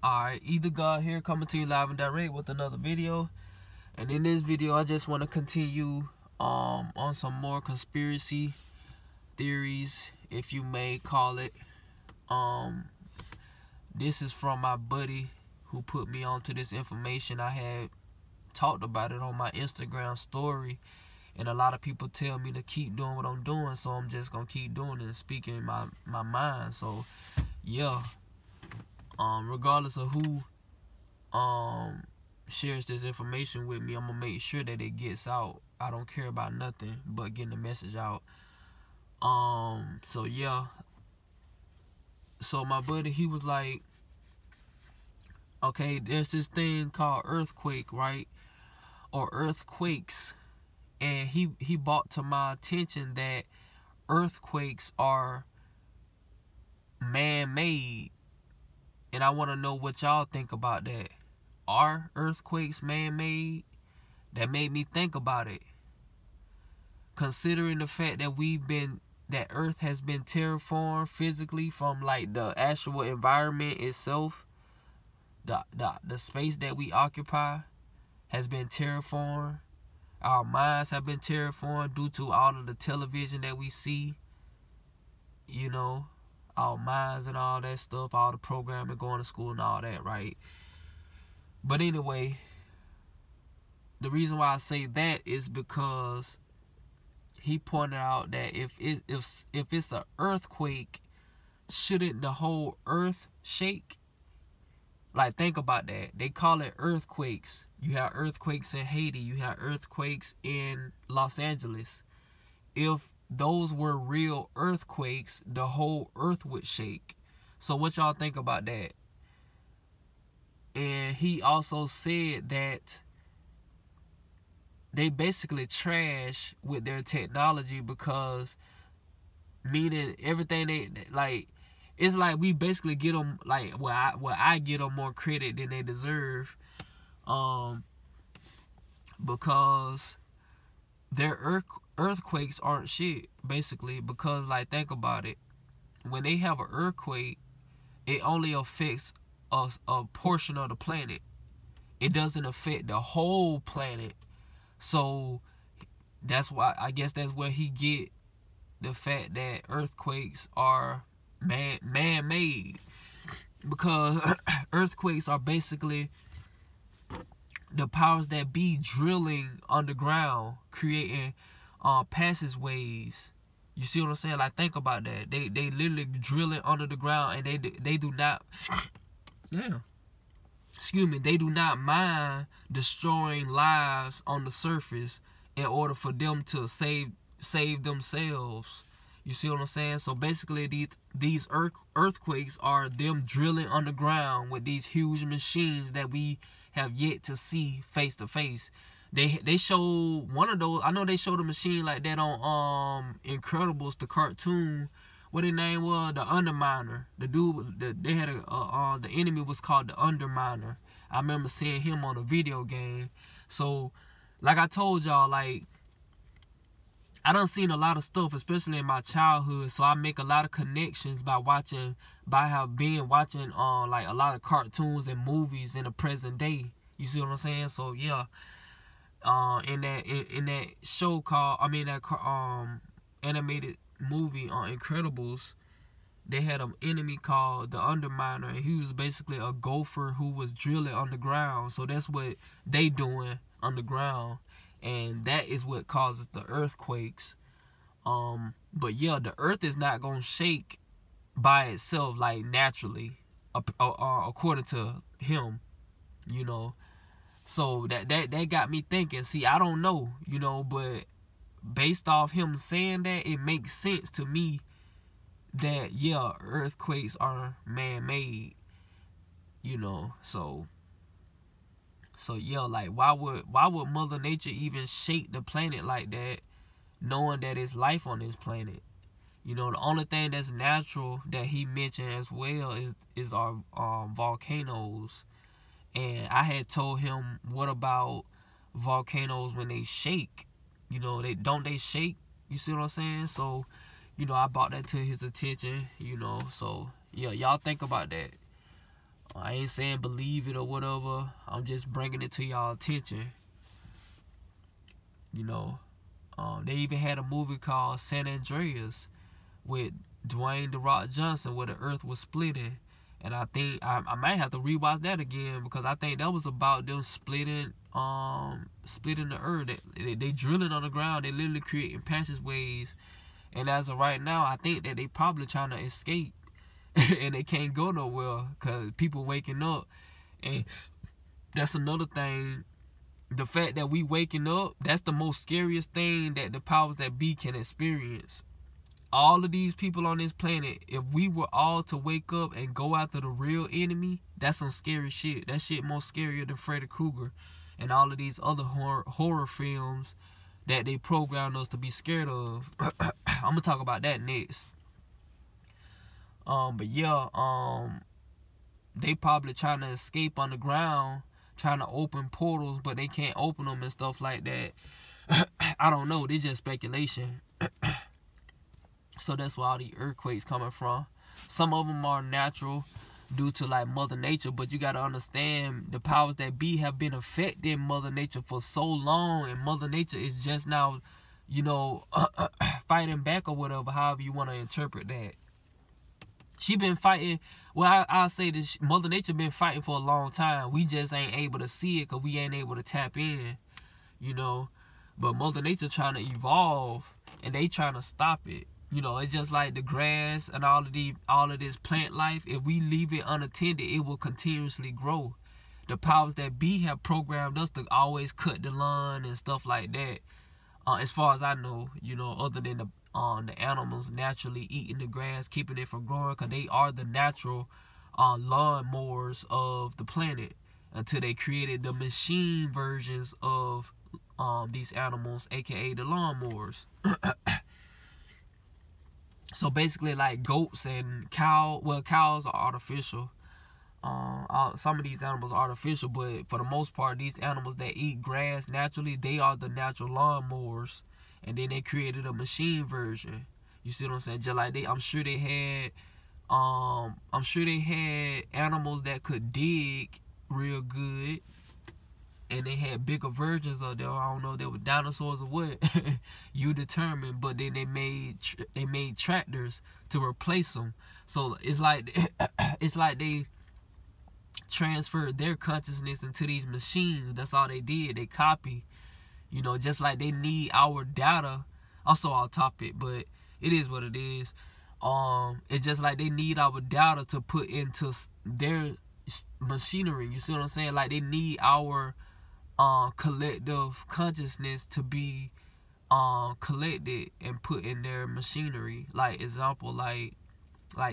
Alright, Either God here, coming to you live and direct with another video. And in this video, I just want to continue on some more conspiracy theories, if you may call it. This is from my buddy who put me onto this information. I had talked about it on my Instagram story, and a lot of people tell me to keep doing what I'm doing, so I'm just gonna keep doing it and speaking my mind. So yeah, regardless of who shares this information with me, I'm gonna make sure that it gets out. I don't care about nothing but getting the message out. So yeah, so my buddy, he was like, okay, there's this thing called earthquake, right? Or earthquakes. And he brought to my attention that earthquakes are man-made. And I want to know what y'all think about that. Are earthquakes man-made? That made me think about it. Considering the fact that that Earth has been terraformed physically from like the actual environment itself, the space that we occupy has been terraformed. Our minds have been terraformed due to all of the television that we see. You know, our minds and all that stuff, all the programming, going to school and all that, right? But anyway, the reason why I say that is because he pointed out that if it's an earthquake, shouldn't the whole earth shake? Like, think about that. They call it earthquakes. You have earthquakes in Haiti. You have earthquakes in Los Angeles. If those were real earthquakes, the whole earth would shake. So what y'all think about that? And he also said that they basically trash with their technology, because meaning everything they like, it's like we basically get them, like, I get them more credit than they deserve, because their earthquakes aren't shit, basically. Because, like, think about it, when they have an earthquake, it only affects a portion of the planet. It doesn't affect the whole planet. So that's why, I guess that's where he get the fact that earthquakes are man-made, because earthquakes are basically the powers that be drilling underground, creating passageways. You see what I'm saying? Like, think about that. They literally drilling under the ground, and they do not they do not mind destroying lives on the surface in order for them to save themselves. You see what I'm saying? So basically, these earthquakes are them drilling underground with these huge machines that we have yet to see face to face. They show one of those. I know they showed a machine like that on Incredibles, the cartoon. What his name was? The Underminer. The dude, they had the enemy was called the Underminer. I remember seeing him on a video game. So, like I told y'all, like, I done seen a lot of stuff, especially in my childhood. So I make a lot of connections by watching like a lot of cartoons and movies in the present day. You see what I'm saying? So yeah, in that show called, that animated movie on Incredibles, they had an enemy called the Underminer, and he was basically a gopher who was drilling underground. So that's what they doing underground, and that is what causes the earthquakes. But yeah, the earth is not gonna shake by itself, like, naturally, according to him, you know. So that got me thinking. See, I don't know, you know, but based off him saying that, it makes sense to me that, yeah, earthquakes are man-made, you know. So yeah, like, why would Mother Nature even shake the planet like that, knowing that it's life on this planet? You know, the only thing that's natural that he mentioned as well is our volcanoes. And I had told him, what about volcanoes when they shake? You know, they shake? You see what I'm saying? So, you know, I brought that to his attention, you know. So yeah, y'all think about that. I ain't saying believe it or whatever. I'm just bringing it to y'all attention. You know, they even had a movie called San Andreas with Dwayne "The Rock" Johnson, where the earth was splitting. And I think I might have to rewatch that again, because I think that was about them splitting the earth. They drilling on the ground. They literally creating passageways. And as of right now, I think that they probably trying to escape. And they can't go nowhere because people waking up. And that's another thing. The fact that we waking up, that's the most scariest thing that the powers that be can experience. All of these people on this planet, if we were all to wake up and go after the real enemy, that's some scary shit. That shit more scarier than Freddy Krueger and all of these other horror films that they programmed us to be scared of. I'm gonna talk about that next. But yeah, they probably trying to escape on the ground, trying to open portals, but they can't open them and stuff like that. I don't know. This just speculation. So that's where all the earthquakes coming from. Some of them are natural due to like Mother Nature, but you got to understand the powers that be have been affecting Mother Nature for so long, and Mother Nature is just now, you know, fighting back or whatever, however you want to interpret that. She been fighting, well, I'll say this, Mother Nature been fighting for a long time. We just ain't able to see it because we ain't able to tap in, you know. But Mother Nature trying to evolve, and they trying to stop it. You know, it's just like the grass and all of this plant life. If we leave it unattended, it will continuously grow. The powers that be have programmed us to always cut the lawn and stuff like that. As far as I know, you know, other than the animals naturally eating the grass, keeping it from growing, because they are the natural lawn mowers of the planet, until they created the machine versions of these animals, aka the lawnmowers. So basically, like goats and cows are artificial. Some of these animals are artificial, but for the most part, these animals that eat grass naturally, they are the natural lawnmowers. And then they created a machine version. You see what I'm saying? Just like I'm sure they had animals that could dig real good, and they had bigger versions of them. I don't know if they were dinosaurs or what. You determine. But then they made tractors to replace them. So it's like they transferred their consciousness into these machines. That's all they did. They copy. You know, just like they need our data. Also off topic, but it is what it is. It's just like they need our data to put into their machinery. You see what I'm saying? Like they need our collective consciousness to be collected and put in their machinery. Like example, like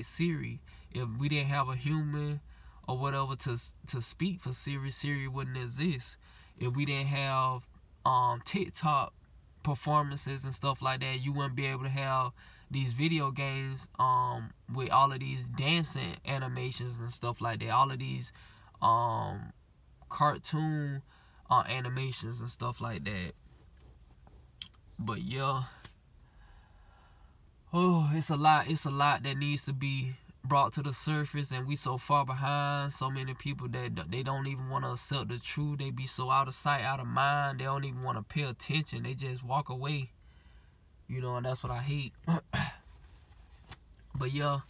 Siri. If we didn't have a human or whatever to speak for Siri, Siri wouldn't exist. If we didn't have TikTok performances and stuff like that, you wouldn't be able to have these video games with all of these dancing animations and stuff like that. All of these cartoon animations and stuff like that. But yeah, it's a lot that needs to be brought to the surface, and we so far behind. So many people that they don't even want to accept the truth. They be so out of sight, out of mind. They don't even want to pay attention. They just walk away, you know, and that's what I hate. But yeah,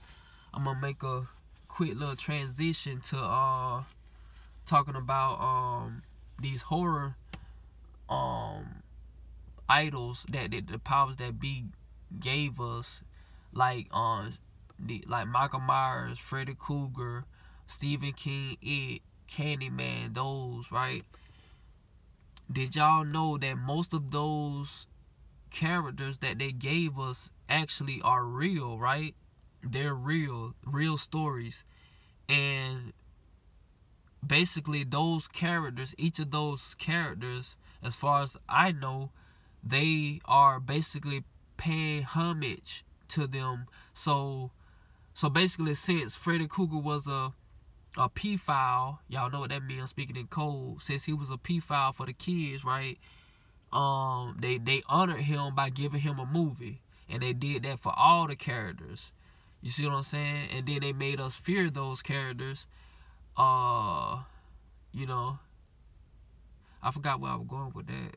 I'm gonna make a quick little transition to talking about these horror idols that the powers that be gave us, like Michael Myers, Freddy Krueger, Stephen King, It, Candyman, those, right? Did y'all know that most of those characters that they gave us actually are real, right? They're real stories. And basically those characters, each of those characters, as far as I know, they are basically paying homage to them. So basically, since Freddy Krueger was a pedophile, y'all know what that means, I'm speaking in code. Since he was a pedophile for the kids, right? They honored him by giving him a movie, and they did that for all the characters. You see what I'm saying? And then they made us fear those characters you know, I forgot where I was going with that.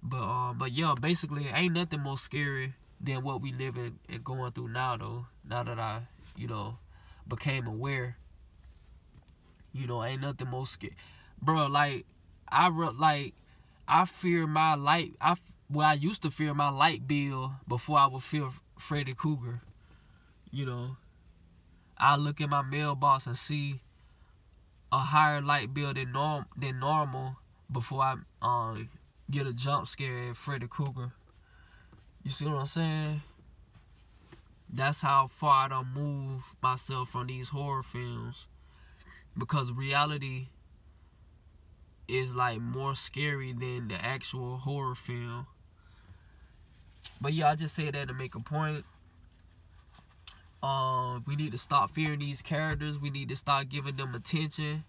But yeah, basically, ain't nothing more scary than what we living and going through now, though. Now that I, became aware, ain't nothing more scary, bro. Like, I fear my light. I used to fear my light bill before I would fear Freddy Krueger. I look at my mailbox and see a higher light bill than normal before I get a jump scare at Freddy Krueger. You see what I'm saying? That's how far I done moved myself from these horror films, because reality is like more scary than the actual horror film. But yeah, I just say that to make a point. We need to stop fearing these characters. We need to start giving them attention.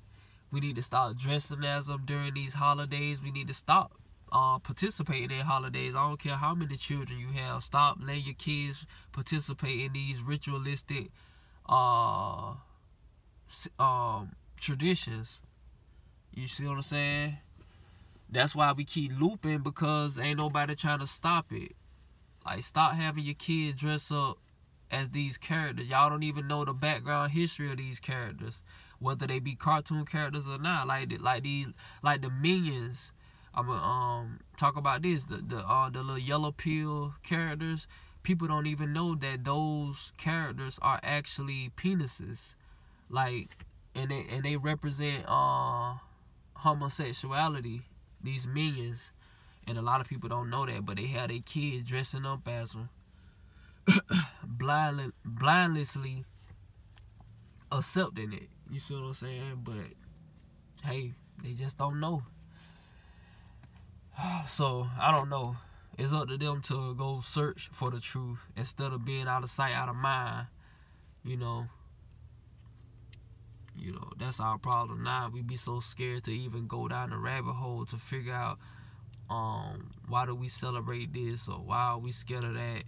We need to start dressing as them during these holidays. We need to stop participating in holidays. I don't care how many children you have. Stop letting your kids participate in these ritualistic traditions. You see what I'm saying? That's why we keep looping, because ain't nobody trying to stop it. Like, stop having your kids dress up as these characters. Y'all don't even know the background history of these characters, whether they be cartoon characters or not. Like the Minions. I'm gonna talk about this. The little yellow pill characters. People don't even know that those characters are actually penises. Like, and they represent homosexuality. These Minions, and a lot of people don't know that, but they have their kids dressing up as them, blindlessly accepting it. You see what I'm saying? But hey, they just don't know. So I don't know. It's up to them to go search for the truth instead of being out of sight, out of mind. That's our problem now. We be so scared to even go down the rabbit hole to figure out why do we celebrate this, or why are we scared of that,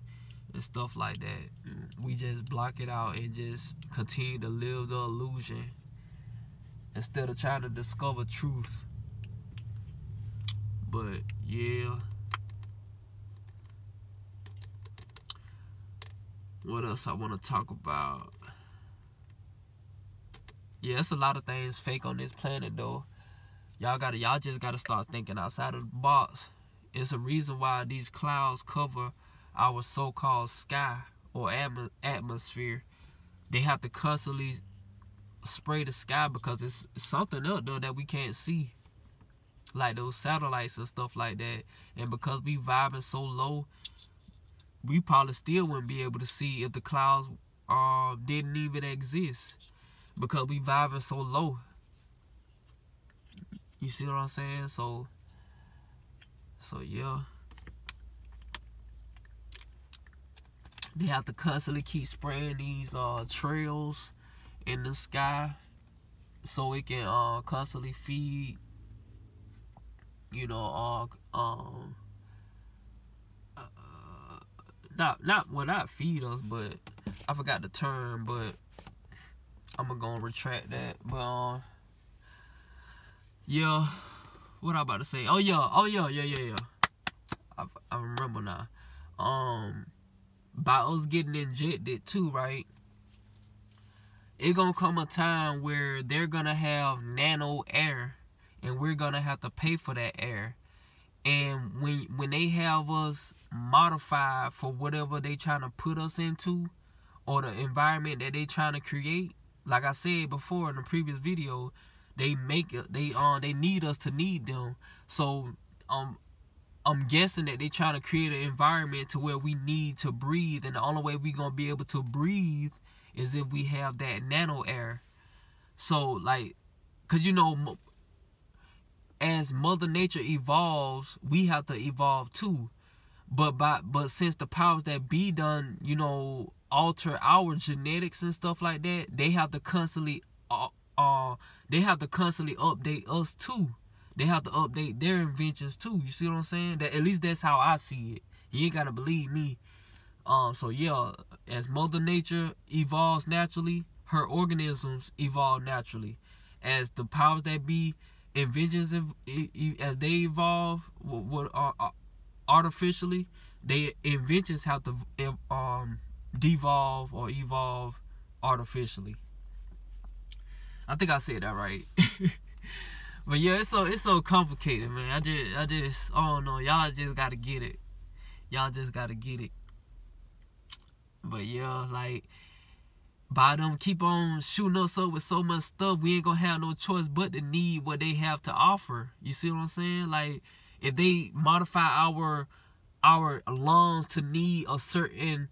and stuff like that. We just block it out and just continue to live the illusion instead of trying to discover truth. But yeah, what else I want to talk about? Yeah, it's a lot of things fake on this planet, though. Y'all just gotta start thinking outside of the box. It's a reason why these clouds cover our so-called sky or atmosphere. They have to constantly spray the sky because it's something up there that we can't see, like those satellites and stuff like that. And because we vibing so low, we probably still wouldn't be able to see if the clouds didn't even exist, because we vibing so low. You see what I'm saying? So yeah. They have to constantly keep spraying these trails in the sky so it can constantly feed, not feed us, but I forgot the term, but I'm gonna retract that. But yeah, what I about to say? Oh yeah. I remember now. By us getting injected too, right? It gonna come a time where they're gonna have nano air, and we're gonna have to pay for that air. And when they have us modified for whatever they trying to put us into, or the environment that they trying to create, like I said before in the previous video, they need us to need them. So I'm guessing that they trying to create an environment to where we need to breathe, and the only way we gonna be able to breathe is if we have that nano air. So like, cause as Mother Nature evolves, we have to evolve too. But since the powers that be done, alter our genetics and stuff like that, they have to constantly update us too. They have to update their inventions too. You see what I'm saying? At least that's how I see it. You ain't gotta believe me. So yeah, as Mother Nature evolves naturally, her organisms evolve naturally. As the powers that be inventions, as they evolve artificially, they inventions have to devolve or evolve artificially. I think I said that right. But yeah, it's so complicated, man. I don't know. Y'all just gotta get it. Y'all just gotta get it. But yeah, like, by them keep on shooting us up with so much stuff, we ain't gonna have no choice but to need what they have to offer. You see what I'm saying? Like, if they modify our lungs to need a certain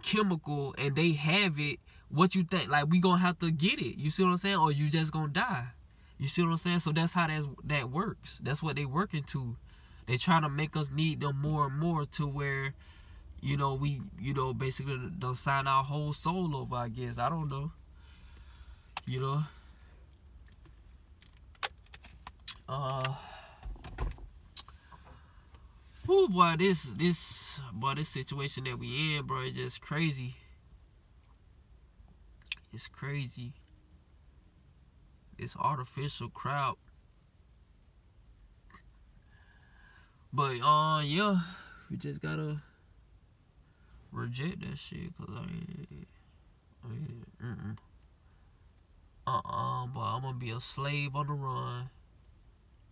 chemical and they have it, what you think? Like, we gonna have to get it. You see what I'm saying? Or you just gonna die. You see what I'm saying? So that's how that works. That's what they working to. They trying to make us need them more and more to where, you know, we, you know, basically don't sign our whole soul over, I guess. I don't know. You know. Whoo, boy, this situation that we in, bro, is just crazy. It's crazy. It's artificial crap. But yeah, we just gotta reject that shit, cause but I'm gonna be a slave on the run.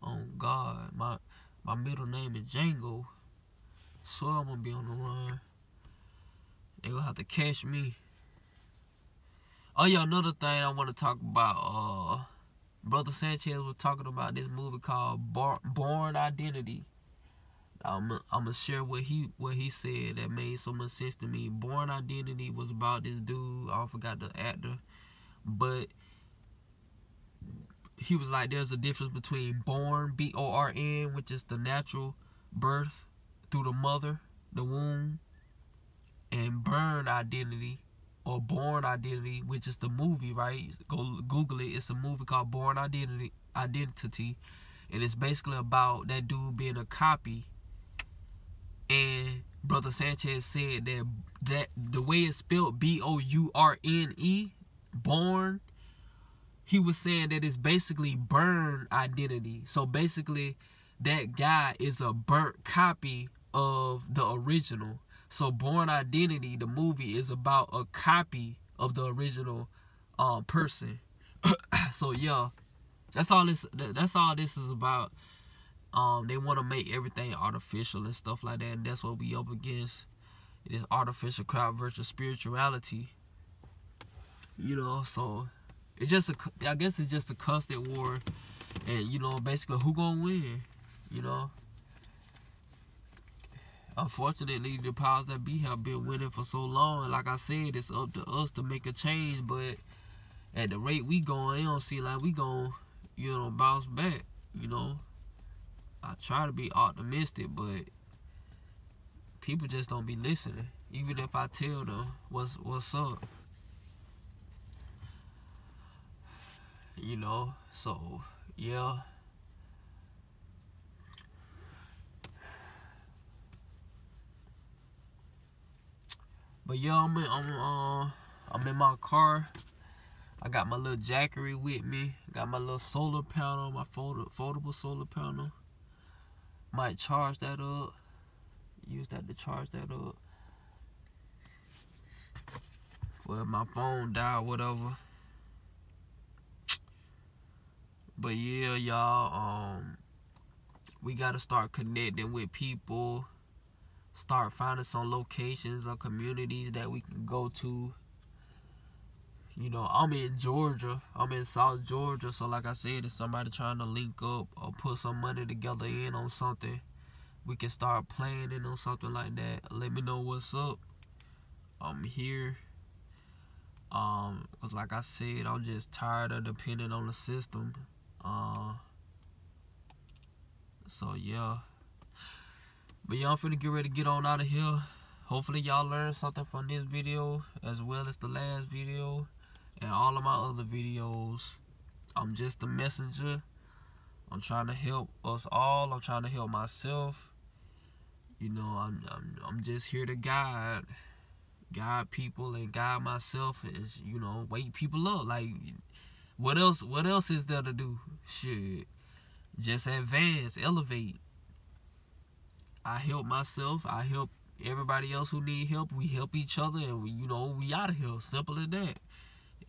Oh God, my middle name is Django, so I'm gonna be on the run. They gonna have to catch me. Oh yeah, another thing I want to talk about. Brother Sanchez was talking about this movie called Bourne Identity. I'm gonna share what he said that made so much sense to me. Bourne Identity was about this dude. I forgot the actor, but he was like, there's a difference between born, B-O-R-N, which is the natural birth through the mother, the womb, and burn identity, or Born Identity, which is the movie, right? Go Google it. It's a movie called Born Identity, and it's basically about that dude being a copy. And Brother Sanchez said that the way it's spelled, B-O-U-R-N-E, born, he was saying that it's basically burn identity. So basically, that guy is a burnt copy of the original. So Born Identity, the movie, is about a copy of the original person. So yeah, that's all this is about. They want to make everything artificial and stuff like that, and that's what we up against. It is artificial crowd versus spirituality. You know, so it's just I guess it's just a constant war, and you know, basically who gonna win? You know. Unfortunately, the powers that be have been winning for so long. And like I said, it's up to us to make a change. But at the rate we going, it don't seem like we gonna, you know, bounce back. You know, I try to be optimistic, but people just don't be listening. Even if I tell them what's up. You know, so yeah. But yeah, I'm in my car. I got my little Jackery with me. Got my little solar panel, my foldable solar panel. Might charge that up. Use that to charge that up. For my phone die or whatever. But yeah, y'all, we gotta start connecting with people. Start finding some locations or communities that we can go to. You know, I'm in Georgia. I'm in South Georgia. So like I said, if somebody trying to link up or put some money together in on something, we can start planning on something like that. Let me know what's up. I'm here. Cause like I said, I'm just tired of depending on the system. So yeah. But y'all finna get ready to get on out of here. Hopefully y'all learned something from this video as well as the last video and all of my other videos. I'm just a messenger. I'm trying to help us all. I'm trying to help myself. You know, I'm just here to guide. guide people and guide myself, and you know, wake people up. Like, what else is there to do? Shit, just advance, elevate. I help myself, I help everybody else who need help. We help each other, and we, you know, we out of here. Simple as that.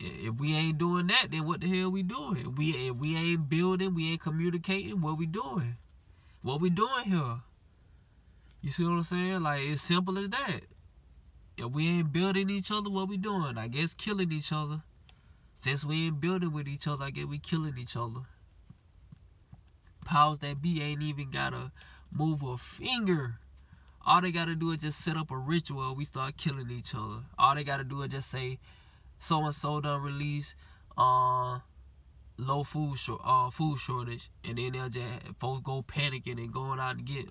If we ain't doing that, then what the hell we doing? If we ain't building, we ain't communicating, what we doing? What we doing here? You see what I'm saying? Like, it's simple as that. If we ain't building each other, what we doing? I guess killing each other. Since we ain't building with each other, I guess we killing each other. Powers that be ain't even gotta move a finger. All they gotta do is just set up a ritual and we start killing each other. All they gotta do is just say, so-and-so done release low food shortage, and then they'll just, folks go panicking and going out to get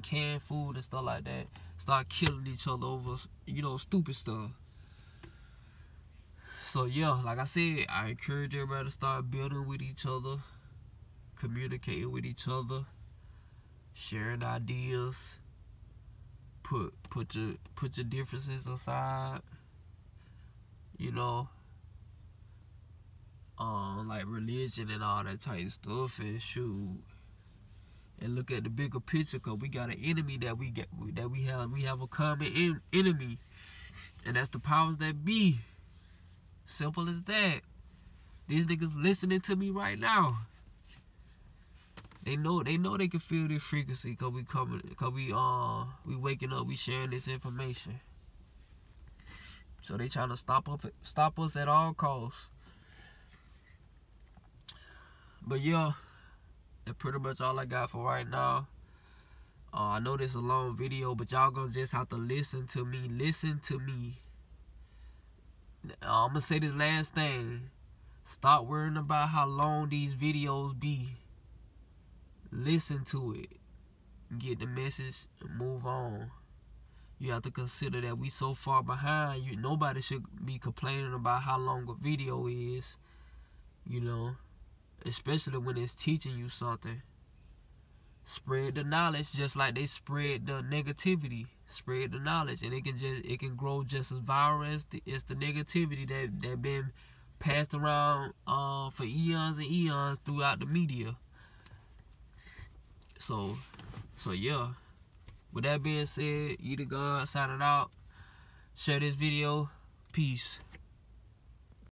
canned food and stuff like that. Start killing each other over, you know, stupid stuff. So yeah, like I said, I encourage everybody to start building with each other, communicating with each other, sharing ideas. Put your differences aside. You know, like religion and all that type of stuff, and shoot, and look at the bigger picture, cause we got an enemy that we have a common enemy, and that's the powers that be. Simple as that. These niggas listening to me right now. They know they can feel this frequency, cause we waking up, we sharing this information. So they trying to stop us at all costs. But yeah, that's pretty much all I got for right now. I know this is a long video, but y'all gonna just have to listen to me. Listen to me. I'm gonna say this last thing. Stop worrying about how long these videos be. Listen to it. Get the message and move on. You have to consider that we so far behind. Nobody should be complaining about how long a video is. You know, especially when it's teaching you something. Spread the knowledge just like they spread the negativity. Spread the knowledge, and it can grow just as viral as the negativity that been passed around for eons and eons throughout the media. So yeah. With that being said, Eater God signing out. Share this video. Peace.